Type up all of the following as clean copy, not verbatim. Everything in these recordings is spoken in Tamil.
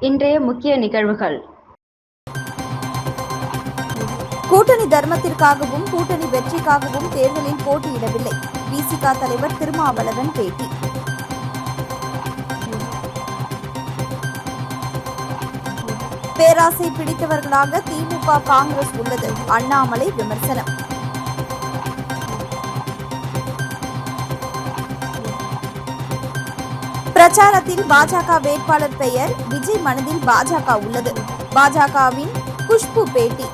இன்றைய முக்கிய நிகழ்வுகள். கூட்டணி தர்மத்திற்காகவும் கூட்டணி வெற்றிக்காகவும் தேர்தலில் போட்டியிடவில்லை. விசிக தலைவர் திருமாவளவன் பேட்டி. பேராசை பிடித்தவர்களாக திமுக காங்கிரஸ் உள்ளது. அண்ணாமலை விமர்சனம். பிரச்சாரத்தில் பாஜக வேட்பாளர் பெயர் விஜய் மனதில் பாஜக உள்ளது. பாஜகவின் குஷ்பு பேட்டி.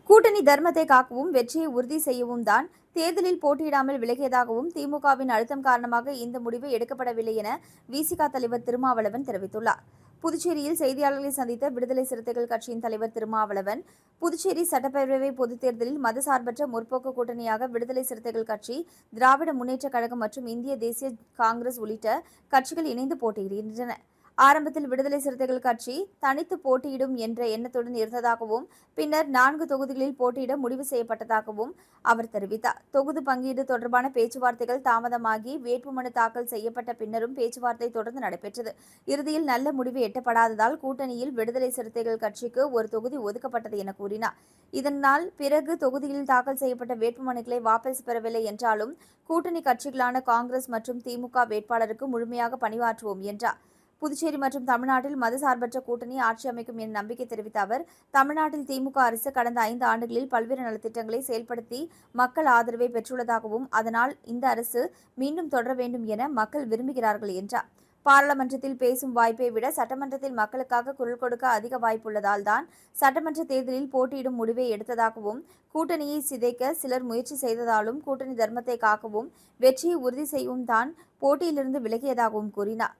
கூட்டணி தர்மத்தை காக்கவும் வெற்றியை உறுதி செய்யவும் தான் தேர்தலில் போட்டியிடாமல் விலகியதாகவும் திமுகவின் அழுத்தம் காரணமாக இந்த முடிவு எடுக்கப்படவில்லை என விசிக தலைவர் திருமாவளவன் தெரிவித்துள்ளார். புதுச்சேரியில் செய்தியாளர்களை சந்தித்த விடுதலை சிறுத்தைகள் கட்சியின் தலைவர் திருமாவளவன், புதுச்சேரி சட்டப்பேரவை பொதுத் தேர்தலில் மதசார்பற்ற முற்போக்கு கூட்டணியாக விடுதலை சிறுத்தைகள் கட்சி, திராவிட முன்னேற்றக் கழகம் மற்றும் இந்திய தேசிய காங்கிரஸ் உள்ளிட்ட கட்சிகள் இணைந்து போட்டியிடுகின்றன. ஆரம்பத்தில் விடுதலை சிறுத்தைகள் கட்சி தனித்து போட்டியிடும் என்ற எண்ணத்துடன் இருந்ததாகவும் பின்னர் 4 தொகுதிகளில் போட்டியிட முடிவு செய்யப்பட்டதாகவும் அவர் தெரிவித்தார். தொகுதி பங்கீடு தொடர்பான பேச்சுவார்த்தைகள் தாமதமாகி வேட்புமனு தாக்கல் செய்யப்பட்ட பின்னரும் பேச்சுவார்த்தை தொடர்ந்து நடைபெற்றது. இறுதியில் நல்ல முடிவு எட்டப்படாததால் கூட்டணியில் விடுதலை சிறுத்தைகள் கட்சிக்கு ஒரு தொகுதி ஒதுக்கப்பட்டது என கூறினார். இதனால் பிறகு தொகுதியில் தாக்கல் செய்யப்பட்ட வேட்புமனுக்களை வாபஸ் பெறவில்லை என்றாலும் கூட்டணி கட்சிகளான காங்கிரஸ் மற்றும் திமுக வேட்பாளருக்கு முழுமையாக பணியாற்றுவோம் என்றார். புதுச்சேரி மற்றும் தமிழ்நாட்டில் மதசார்பற்ற கூட்டணி ஆட்சி அமைக்கும் என நம்பிக்கை தெரிவித்த அவர், தமிழ்நாட்டில் திமுக அரசு கடந்த 5 ஆண்டுகளில் பல்வேறு நலத்திட்டங்களை செயல்படுத்தி மக்கள் ஆதரவை பெற்றுள்ளதாகவும் அதனால் இந்த அரசு மீண்டும் தொடர வேண்டும் என மக்கள் விரும்புகிறார்கள் என்றார். பாராளுமன்றத்தில் பேசும் வாய்ப்பை விட சட்டமன்றத்தில் மக்களுக்காக குரல் கொடுக்க அதிக வாய்ப்புள்ளதால் தான் சட்டமன்ற தேர்தலில் போட்டியிடும் முடிவை எடுத்ததாகவும், கூட்டணியை சிதைக்க சிலர் முயற்சி செய்ததாலும் கூட்டணி தர்மத்தை காக்கவும் வெற்றியை உறுதி செய்யவும் தான் போட்டியிலிருந்து விலகியதாகவும் கூறினார்.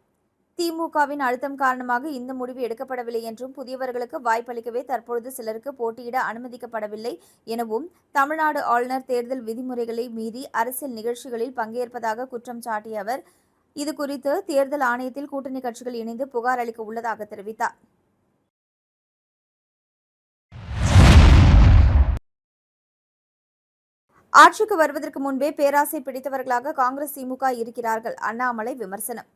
திமுகவின் அழுத்தம் காரணமாக இந்த முடிவு எடுக்கப்படவில்லை என்றும் புதியவர்களுக்கு வாய்ப்பளிக்கவே தற்பொழுது சிலருக்கு போட்டியிட அனுமதிக்கப்படவில்லை எனவும், தமிழ்நாடு ஆளுநர் தேர்தல் விதிமுறைகளை மீறி அரசியல் நிகழ்ச்சிகளில் பங்கேற்பதாக குற்றம் சாட்டிய அவர், இதுகுறித்து தேர்தல் ஆணையத்தில் கூட்டணி கட்சிகள் இணைந்து புகார் அளிக்க உள்ளதாக தெரிவித்தார். ஆட்சிக்கு வருவதற்கு முன்பே பேராசை பிடித்தவர்களாக காங்கிரஸ் திமுக இருக்கிறார்கள். அண்ணாமலை விமர்சனம்.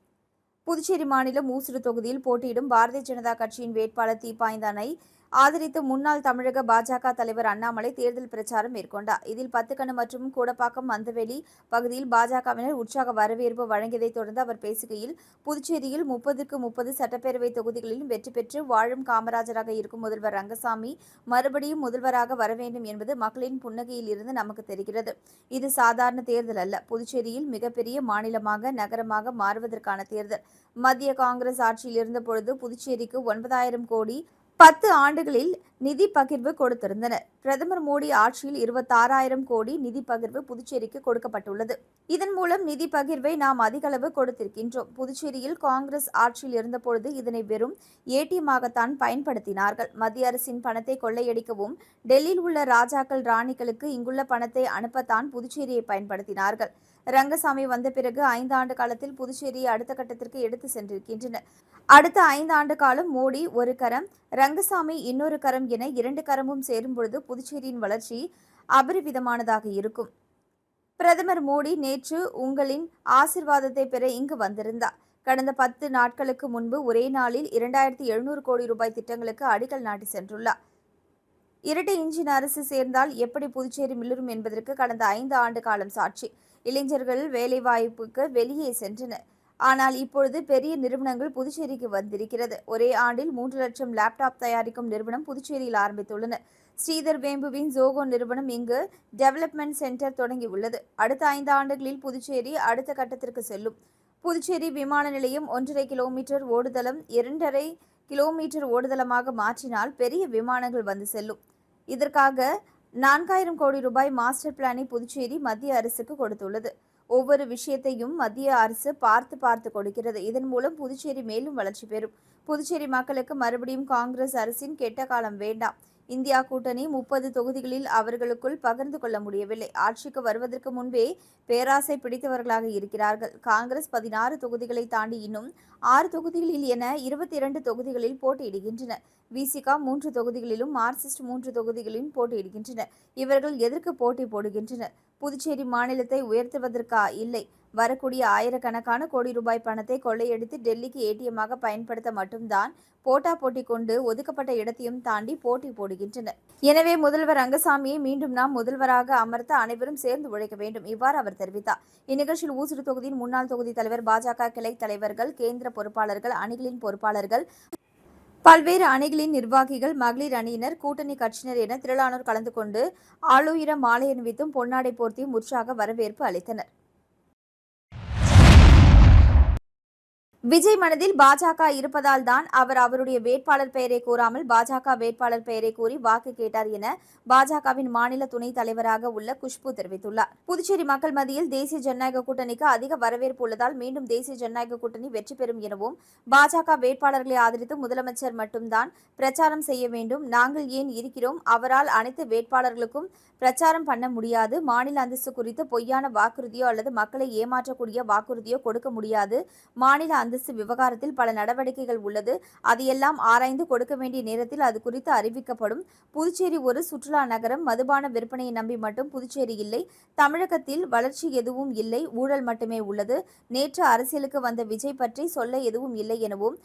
புதுச்சேரி மாநிலம் ஊசுடு தொகுதியில் போட்டியிடும் பாரதிய ஜனதா கட்சியின் வேட்பாளர் தீப்பாய்ந்தானை ஆதரித்து முன்னாள் தமிழக பாஜக தலைவர் அண்ணாமலை தேர்தல் பிரச்சாரம் மேற்கொண்டார். இதில் பத்துக்கணு மற்றும் கூடப்பாக்கம் மந்தவெளி பகுதியில் பாஜகவினர் உற்சாக வரவேற்பு வழங்கியதைத் தொடர்ந்து அவர் பேசுகையில், புதுச்சேரியில் 30க்கு 30 சட்டப்பேரவை தொகுதிகளிலும் வெற்றி பெற்று வாழும் காமராஜராக இருக்கும் முதல்வர் ரங்கசாமி மறுபடியும் முதல்வராக வர வேண்டும் என்பது மக்களின் புன்னகையில் இருந்து நமக்கு தெரிகிறது. இது சாதாரண தேர்தல் அல்ல. புதுச்சேரியில் மிகப்பெரிய மாநிலமாக நகரமாக மாறுவதற்கான தேர்தல். மத்திய காங்கிரஸ் ஆட்சியில் இருந்த பொழுது புதுச்சேரிக்கு 9,000 கோடி 10 ஆண்டுகளில் நிதி பகிர்வு கொடுத்திருந்தனர். பிரதமர் மோடி ஆட்சியில் 26,000 கோடி நிதி பகிர்வு புதுச்சேரிக்கு கொடுக்கப்பட்டுள்ளது. இதன் மூலம் நிதி பகிர்வை நாம் அதிகளவு கொடுத்திருக்கின்றோம். புதுச்சேரியில் காங்கிரஸ் ஆட்சியில் இருந்தபொழுது இதனை வெறும் ஏடிஎம்மாகத்தான் பயன்படுத்தினார்கள். மத்திய அரசின் பணத்தை கொள்ளையடிக்கவும் டெல்லியில் உள்ள ராஜாக்கள் ராணிகளுக்கு இங்குள்ள பணத்தை அனுப்பத்தான் புதுச்சேரியை பயன்படுத்தினார்கள். ரங்கசாமி வந்த பிறகு 5 ஆண்டு காலத்தில் புதுச்சேரியை அடுத்த கட்டத்திற்கு எடுத்து சென்றிருக்கின்றனர். அடுத்த 5 ஆண்டு காலம் மோடி ஒரு கரம், ரங்கசாமி இன்னொரு கரம் என 2 கரமும் சேரும் பொழுது புதுச்சேரியின் வளர்ச்சி அபரிவிதமானதாக இருக்கும். பிரதமர் மோடி நேற்று உங்களின் ஆசிர்வாதத்தை பெற இங்கு வந்திருந்தார். கடந்த 10 நாட்களுக்கு முன்பு ஒரே நாளில் 2,700 கோடி ரூபாய் திட்டங்களுக்கு அடிக்கல் நாட்டி சென்றுள்ளார். இரட்டை இன்ஜின் அரசு சேர்ந்தால் எப்படி புதுச்சேரி மிளிரும் என்பதற்கு கடந்த 5 ஆண்டு காலம் சாட்சி. இளைஞர்கள் வேலைவாய்ப்புக்கு வெளியே சென்றனர். ஆனால் இப்பொழுது பெரிய நிறுவனங்கள் புதுச்சேரிக்கு வந்திருக்கிறது. ஒரே ஆண்டில் 3 லட்சம் லேப்டாப் தயாரிக்கும் நிறுவனம் புதுச்சேரியில் ஆரம்பித்துள்ளனர். ஸ்ரீதர் வேம்புவின் ஜோகோ நிறுவனம் இங்கு டெவலப்மெண்ட் சென்டர் தொடங்கியுள்ளது. அடுத்த 5 ஆண்டுகளில் புதுச்சேரி அடுத்த கட்டத்திற்கு செல்லும். புதுச்சேரி விமான நிலையம் 1.5 கிலோமீட்டர் ஓடுதளம் 2.5 கிலோமீட்டர் ஓடுதளமாக மாற்றினால் பெரிய விமானங்கள் வந்து செல்லும். இதற்காக 4,000 கோடி ரூபாய் மாஸ்டர் பிளானை புதுச்சேரி மத்திய அரசுக்கு கொடுத்துள்ளது. ஒவ்வொரு விஷயத்தையும் மத்திய அரசு பார்த்து கொடுக்கிறது. இதன் மூலம் புதுச்சேரி மேலும் வளர்ச்சி பெறும். புதுச்சேரி மக்களுக்கு மறுபடியும் காங்கிரஸ் அரசின் கெட்ட காலம் வேண்டாம். இந்தியா கூட்டணி 30 தொகுதிகளில் அவர்களுக்குள் பகிர்ந்து கொள்ள முடியவில்லை. ஆட்சிக்கு வருவதற்கு முன்பே பேராசை பிடித்தவர்களாக இருக்கிறார்கள். காங்கிரஸ் 16 தொகுதிகளை தாண்டி இன்னும் 6 தொகுதிகளில் என 22 தொகுதிகளில் போட்டியிடுகின்றனர். விசிக 3 தொகுதிகளிலும் மார்க்சிஸ்ட் 3 தொகுதிகளிலும் போட்டியிடுகின்றனர். இவர்கள் எதற்கு போட்டி போடுகின்றனர்? புதுச்சேரி மாநிலத்தை உயர்த்துவதற்கா? இல்லை, வரக்கூடிய ஆயிரக்கணக்கான கோடி ரூபாய் பணத்தை கொள்ளையடித்து டெல்லிக்கு ஏடிஎம்மாக பயன்படுத்த மட்டும்தான் போட்டி கொண்டு ஒதுக்கப்பட்ட இடத்தையும் தாண்டி போட்டி போடுகின்றனர். எனவே முதல்வர் ரங்கசாமியை மீண்டும் நாம் முதல்வராக அமர்த்த அனைவரும் சேர்ந்து உழைக்க வேண்டும். இவ்வாறு அவர் தெரிவித்தார். இந்நிகழ்ச்சியில் ஊசுடு தொகுதியின் முன்னாள் தொகுதி தலைவர், பாஜக கிளை தலைவர்கள், கேந்திர பொறுப்பாளர்கள், அணிகளின் பொறுப்பாளர்கள், பல்வேறு அணிகளின் நிர்வாகிகள், மகளிர் அணியினர், கூட்டணி கட்சியினர் என திரளானோர் கலந்து கொண்டு ஆளுயர மாலை அணிவித்தும் பொன்னாடை போர்த்தியும் உற்சாக வரவேற்பு அளித்தனர். விஜய் மனதில் பாஜக இருப்பதால் தான் அவர் அவருடைய வேட்பாளர் பெயரை கூறாமல் பாஜக வேட்பாளர் பெயரை கூறி வாக்கு கேட்டார் என பாஜகவின் மாநில துணைத் தலைவராக உள்ள குஷ்பு தெரிவித்துள்ளார். புதுச்சேரி மக்கள் மத்தியில் தேசிய ஜனநாயக கூட்டணிக்கு அதிக வரவேற்பு உள்ளதால் மீண்டும் தேசிய ஜனநாயக கூட்டணி வெற்றி பெறும் எனவும், பாஜக வேட்பாளர்களை ஆதரித்து முதலமைச்சர் மட்டும்தான் பிரச்சாரம் செய்ய வேண்டும். நாங்கள் ஏன் இருக்கிறோம்? அவரால் அனைத்து வேட்பாளர்களுக்கும் பிரச்சாரம் பண்ண முடியாது. மாநில அந்தஸ்து குறித்து பொய்யான வாக்குறுதியோ அல்லது மக்களை ஏமாற்றக்கூடிய வாக்குறுதியோ கொடுக்க முடியாது. மாநில அந்தஸ்து விவகாரத்தில் பல நடவடிக்கைகள் உள்ளது. அதையெல்லாம் ஆராய்ந்து கொடுக்க வேண்டிய நேரத்தில் அது குறித்து அறிவிக்கப்படும். புதுச்சேரி ஒரு சுற்றுலா நகரம். மதுபான விற்பனையை நம்பி மட்டும் புதுச்சேரி இல்லை. தமிழகத்தில் வளர்ச்சி எதுவும் இல்லை, ஊழல் மட்டுமே உள்ளது. நேற்று அரசியலுக்கு வந்த விஜய் பற்றி சொல்ல எதுவும் இல்லை எனவும்,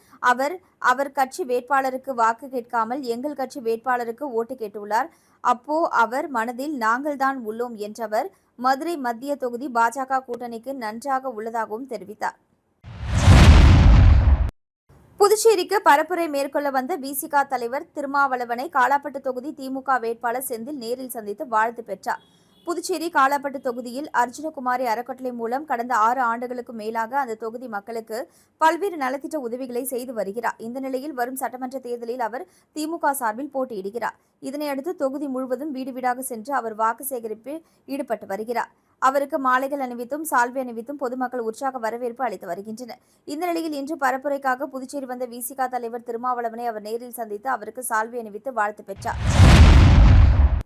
அவர் கட்சி வேட்பாளருக்கு வாக்கு கேட்காமல் எங்கள் கட்சி வேட்பாளருக்கு ஓட்டு கேட்டுள்ளார். அப்போ அவர் மனதில் நாங்கள்தான் உள்ளோம் என்றவர் மதுரை மத்திய தொகுதி பாஜக கூட்டணிக்கு நன்றாக உள்ளதாகவும் தெரிவித்தார். புதுச்சேரிக்கு பரப்புரை மேற்கொள்ள வந்த விசிக தலைவர் திருமாவளவனை காலாப்பட்டு தொகுதி திமுக வேட்பாளர் செந்தில் நேரில் சந்தித்து வாழ்த்து பெற்றார். புதுச்சேரி காலாப்பட்டு தொகுதியில் அர்ஜுனகுமாரி அறக்கட்டளை மூலம் கடந்த 6 ஆண்டுகளுக்கு மேலாக அந்த தொகுதி மக்களுக்கு பல்வேறு நலத்திட்ட உதவிகளை செய்து வருகிறார். இந்த நிலையில் வரும் சட்டமன்ற தேர்தலில் அவர் திமுக சார்பில் போட்டியிடுகிறார். இதனையடுத்து தொகுதி முழுவதும் வீடு வீடாக சென்று அவர் வாக்கு சேகரிப்பில் ஈடுபட்டு வருகிறார். அவருக்கு மாலைகள் அணிவித்தும் சால்வை அணிவித்தும் பொதுமக்கள் உற்சாக வரவேற்பு அளித்து வருகின்றனர். இந்த நிலையில் இன்று பரப்புரைக்காக புதுச்சேரி வந்த விசிக தலைவர் திருமாவளவனை அவர் நேரில் சந்தித்து அவருக்கு சால்வை அணிவித்து வாழ்த்து பெற்றார்.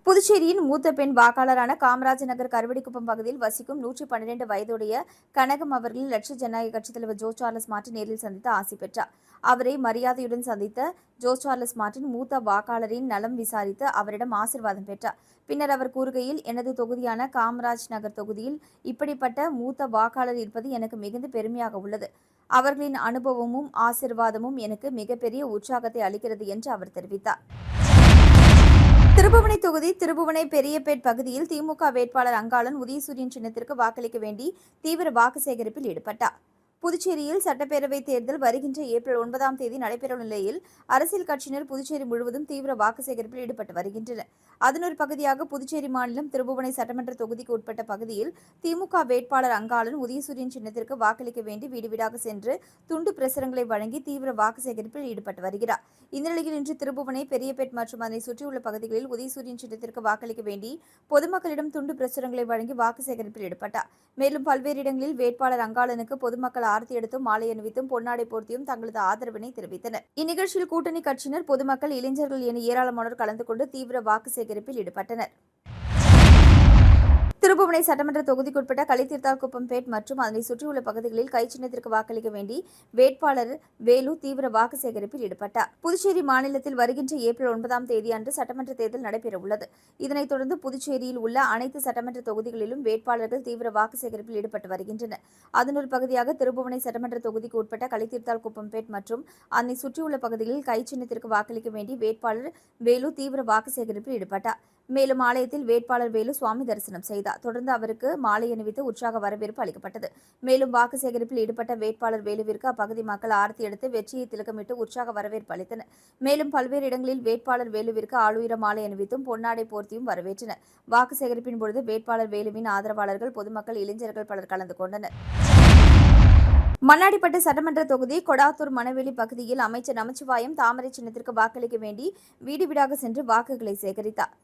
புதுச்சேரியின் மூத்த பெண் வாக்காளரான காமராஜ் நகர் கருவடிக்குப்பம் பகுதியில் வசிக்கும் 112 வயதுடைய கனகம் அவர்கள் லட்சிய ஜனநாயக கட்சித் தலைவர் ஜோ சார்லஸ் மார்ட்டின் நேரில் சந்தித்து ஆசி பெற்றார். அவரை மரியாதையுடன் சந்தித்த ஜோ சார்லஸ் மார்ட்டின் மூத்த வாக்காளரின் நலம் விசாரித்து அவரிடம் ஆசீர்வாதம் பெற்றார். பின்னர் அவர் கூறுகையில், எனது தொகுதியான காமராஜ் நகர் தொகுதியில் இப்படிப்பட்ட மூத்த வாக்காளர் இருப்பது எனக்கு மிகுந்த பெருமையாக உள்ளது. அவர்களின் அனுபவமும் ஆசீர்வாதமும் எனக்கு மிகப்பெரிய உற்சாகத்தை அளிக்கிறது என்று அவர் தெரிவித்தார். திருபுவனை தொகுதி திருபுவனை பெரியபேட் பகுதியில் திமுக வேட்பாளர் அங்காளன் உதயசூரியன் சின்னத்திற்கு வாக்களிக்க வேண்டி தீவிர வாக்கு சேகரிப்பில் ஈடுபட்டார். புதுச்சேரியில் சட்டப்பேரவைத் தேர்தல் வருகின்ற ஏப்ரல் 9ஆம் தேதி நடைபெறும் நிலையில் அரசியல் கட்சியினர் புதுச்சேரி முழுவதும் தீவிர வாக்கு சேகரிப்பில் ஈடுபட்டு வருகின்றனர். அதன் ஒரு பகுதியாக புதுச்சேரி மாநிலம் திருபுவனை சட்டமன்ற தொகுதிக்கு உட்பட்ட பகுதியில் திமுக வேட்பாளர் அங்காளன் உதயசூரியன் சின்னத்திற்கு வாக்களிக்க வேண்டி வீடு வீடாக சென்று துண்டு பிரசுரங்களை வழங்கி தீவிர வாக்கு சேகரிப்பில் ஈடுபட்டு வருகிறார். இந்த நிலையில் இன்று திருபுவனை பெரியபேட் மற்றும் அதனை சுற்றியுள்ள பகுதிகளில் உதயசூரியன் சின்னத்திற்கு வாக்களிக்க வேண்டி பொதுமக்களிடம் துண்டு பிரசுரங்களை வழங்கி வாக்கு சேகரிப்பில் ஈடுபட்டார். மேலும் பல்வேறு இடங்களில் வேட்பாளர் அங்காளனுக்கு பொதுமக்கள் ஆரத்தி எடுத்தும் மாலை அணிவித்தும் பொன்னாடை போர்த்தியும் தங்களது ஆதரவினை தெரிவித்தனர். இந்நிகழ்ச்சியில் கூட்டணி கட்சியினர், பொதுமக்கள், இளைஞர்கள் என ஏராளமானோர் கலந்து கொண்டு தீவிர வாக்கு சேகரிப்பில் ஈடுபட்டனர். திருபுவனை சட்டமன்ற தொகுதிக்குட்பட்ட களித்தீர்த்தால்குப்பம்பேட் மற்றும் அதனை சுற்றியுள்ள பகுதிகளில் கைச்சின்னத்திற்கு வாக்களிக்க வேண்டி வேட்பாளர் வேலு தீவிர வாக்கு சேகரிப்பில் ஈடுபட்டார். புதுச்சேரி மாநிலத்தில் வருகின்ற ஏப்ரல் 9ஆம் தேதி அன்று சட்டமன்ற தேர்தல் நடைபெறவுள்ளது. இதனைத் தொடர்ந்து புதுச்சேரியில் உள்ள அனைத்து சட்டமன்ற தொகுதிகளிலும் வேட்பாளர்கள் தீவிர வாக்கு சேகரிப்பில் ஈடுபட்டு வருகின்றனர். அதன் ஒரு பகுதியாக திருபுவனை சட்டமன்ற தொகுதிக்கு உட்பட்ட களித்தீர்த்தால்குப்பம்பேட் மற்றும் அதனை சுற்றியுள்ள பகுதிகளில் கைச்சின்னத்திற்கு வாக்களிக்க வேண்டி வேட்பாளர் வேலு தீவிர வாக்கு சேகரிப்பில் ஈடுபட்டார். மேலும் ஆலயத்தில் வேட்பாளர் வேலு சுவாமி தரிசனம் செய்தார். தொடர்ந்து அவருக்கு மாலை அணிவித்து உற்சாக வரவேற்பு அளிக்கப்பட்டது. மேலும் வாக்கு சேகரிப்பில் ஈடுபட்ட வேட்பாளர் வேலுவிற்கு அப்பகுதி மக்கள் ஆரத்தி எடுத்து வெற்றியை திலகமிட்டு உற்சாக வரவேற்பு அளித்தனர். மேலும் பல்வேறு இடங்களில் வேட்பாளர் வேலுவிற்கு ஆளுயர மாலை அணிவித்தும் பொன்னாடை போர்த்தியும் வரவேற்றனர். வாக்கு சேகரிப்பின் பொழுது வேட்பாளர் வேலுவின் ஆதரவாளர்கள், பொதுமக்கள், இளைஞர்கள் பலர் கலந்து கொண்டனர். மண்ணாடிப்பட்டு சட்டமன்ற தொகுதி கொடாத்தூர் மணவெளி பகுதியில் அமைச்சர் நமச்சிவாயம் தாமரை சின்னத்திற்கு வாக்களிக்க வேண்டி வீடு வீடாக சென்று வாக்குகளை சேகரித்தார்.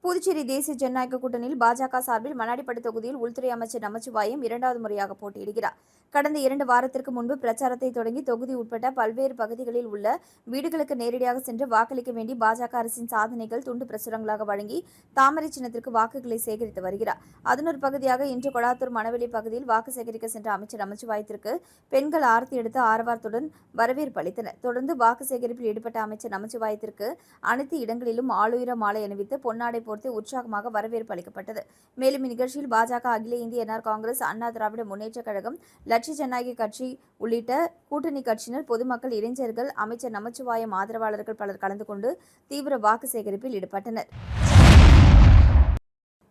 புதுச்சேரி தேசிய ஜனநாயக கூட்டணியில் பாஜக சார்பில் மண்ணாடிப்பட்டு தொகுதியில் உள்துறை அமைச்சர் நமச்சிவாயம் 2வது முறையாக போட்டியிடுகிறார். கடந்த 2 வாரத்திற்கு முன்பு பிரச்சாரத்தை தொடங்கி தொகுதி உட்பட்ட பல்வேறு பகுதிகளில் உள்ள வீடுகளுக்கு நேரடியாக சென்று வாக்களிக்க வேண்டி பாஜக அரசின் சாதனைகள் துண்டு பிரசுரங்களாக வழங்கி தாமரை சின்னத்திற்கு வாக்குகளை சேகரித்து வருகிறார். அதன் ஒரு பகுதியாக இன்று கொளாத்தூர் மணவெளி பகுதியில் வாக்கு சேகரிக்க சென்ற அமைச்சர் நமச்சிவாயத்திற்கு பெண்கள் ஆரத்தி எடுத்து ஆரவாரத்துடன் வரவேற்பு அளித்தனர். தொடர்ந்து வாக்கு சேகரிப்பில் ஈடுபட்ட அமைச்சர் நமச்சிவாயத்திற்கு அனைத்து இடங்களிலும் ஆளுயர மாலை அணிவித்து பொன்னாடை போர்த்தி உற்சாகமாக வரவேற்பு அளிக்கப்பட்டது. மேலும் இந்நிகழ்ச்சியில் பாஜக, அகில இந்திய என்ஆர் காங்கிரஸ், அண்ணா திராவிட முன்னேற்றக் கழகம், லட்சிய ஜனநாயக கட்சி உள்ளிட்ட கூட்டணி கட்சியினர், பொதுமக்கள், இளைஞர்கள், அமைச்சர் நமச்சிவாயம் ஆதரவாளர்கள் பலர் கலந்து கொண்டு தீவிர வாக்கு சேகரிப்பில் ஈடுபட்டனர்.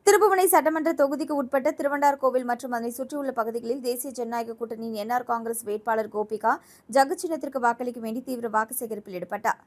திருபுவனை சட்டமன்ற தொகுதிக்கு உட்பட்ட திருவண்டார்கோவில் மற்றும் அதனை சுற்றியுள்ள பகுதிகளில் தேசிய ஜனநாயக கூட்டணியின் என்ஆர் காங்கிரஸ் வேட்பாளர் கோபிகா ஜக்கு சின்னத்திற்கு வாக்களிக்க வேண்டி தீவிர வாக்கு சேகரிப்பில் ஈடுபட்டார்.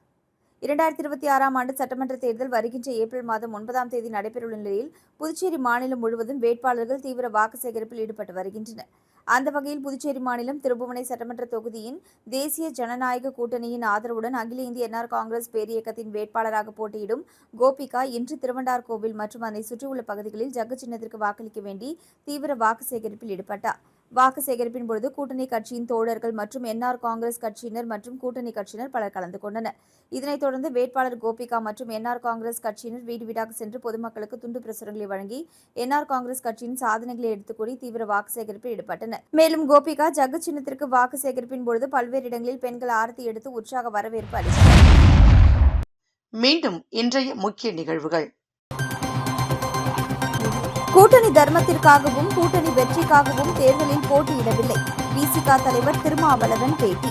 2026ஆம் ஆண்டு சட்டமன்ற தேர்தல் வருகின்ற ஏப்ரல் மாதம் 9ஆம் தேதி நடைபெறவுள்ள நிலையில் புதுச்சேரி மாநிலம் முழுவதும் வேட்பாளர்கள் தீவிர வாக்கு சேகரிப்பில் ஈடுபட்டு வருகின்றனர். அந்த வகையில் புதுச்சேரி மாநிலம் திருபுவனை சட்டமன்ற தொகுதியின் தேசிய ஜனநாயக கூட்டணியின் ஆதரவுடன் அகில இந்திய என்ஆர் காங்கிரஸ் பேரியக்கத்தின் வேட்பாளராக போட்டியிடும் கோபிகா இன்று திருவண்டார்கோவில் மற்றும் அதனை சுற்றியுள்ள பகுதிகளில் ஜக்கு சின்னத்திற்கு வாக்களிக்க வேண்டி தீவிர வாக்கு சேகரிப்பில் ஈடுபட்டார். வாக்கு சேகரிப்பின் பொழுது கூட்டணி கட்சியின் தோழர்கள் மற்றும் என்ஆர் காங்கிரஸ் கட்சியினர் மற்றும் கூட்டணி கட்சியினர் பலர் கலந்து கொண்டனர். இதனைத் தொடர்ந்து வேட்பாளர் கோபிகா மற்றும் என்ஆர் காங்கிரஸ் கட்சியினர் வீடு வீடாக சென்று பொதுமக்களுக்கு துண்டு பிரசுரங்களை வழங்கி என்ஆர் காங்கிரஸ் கட்சியின் சாதனைகளை எடுத்துக் கூறி தீவிர வாக்கு சேகரிப்பில் ஈடுபட்டனர். மேலும் கோபிகா ஜக்கு சின்னத்திற்கு வாக்கு சேகரிப்பின் பொழுது பல்வேறு இடங்களில் பெண்கள் ஆரத்தி எடுத்து உற்சாக வரவேற்பு அளித்தனர். மீண்டும் இன்றைய முக்கிய நிகழ்வுகள். கூட்டணி தர்மத்திற்காகவும் கூட்டணி வெற்றிக்காகவும் தேர்தலில் போட்டியிடவில்லை. விசிக தலைவர் திருமாவளவன் பேட்டி.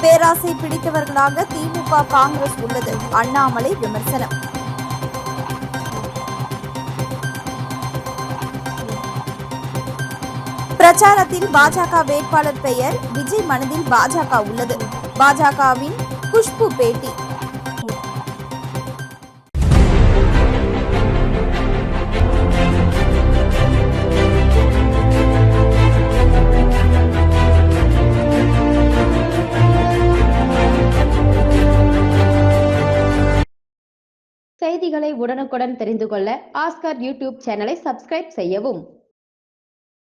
பேராசை பிடித்தவர்களாக திமுக, காங்கிரஸ் உள்ளது. அண்ணாமலை விமர்சனம். பிரச்சாரத்தில் பாஜக வேட்பாளர் பெயர் விஜய் மனதில் பாஜக உள்ளது. பாஜகவின் குஷ்பு பேட்டி. செய்திகளை உடனுக்குடன் தெரிந்து கொள்ள ஆஸ்கார் யூடியூப் சேனலை சப்ஸ்கிரைப் செய்யவும்.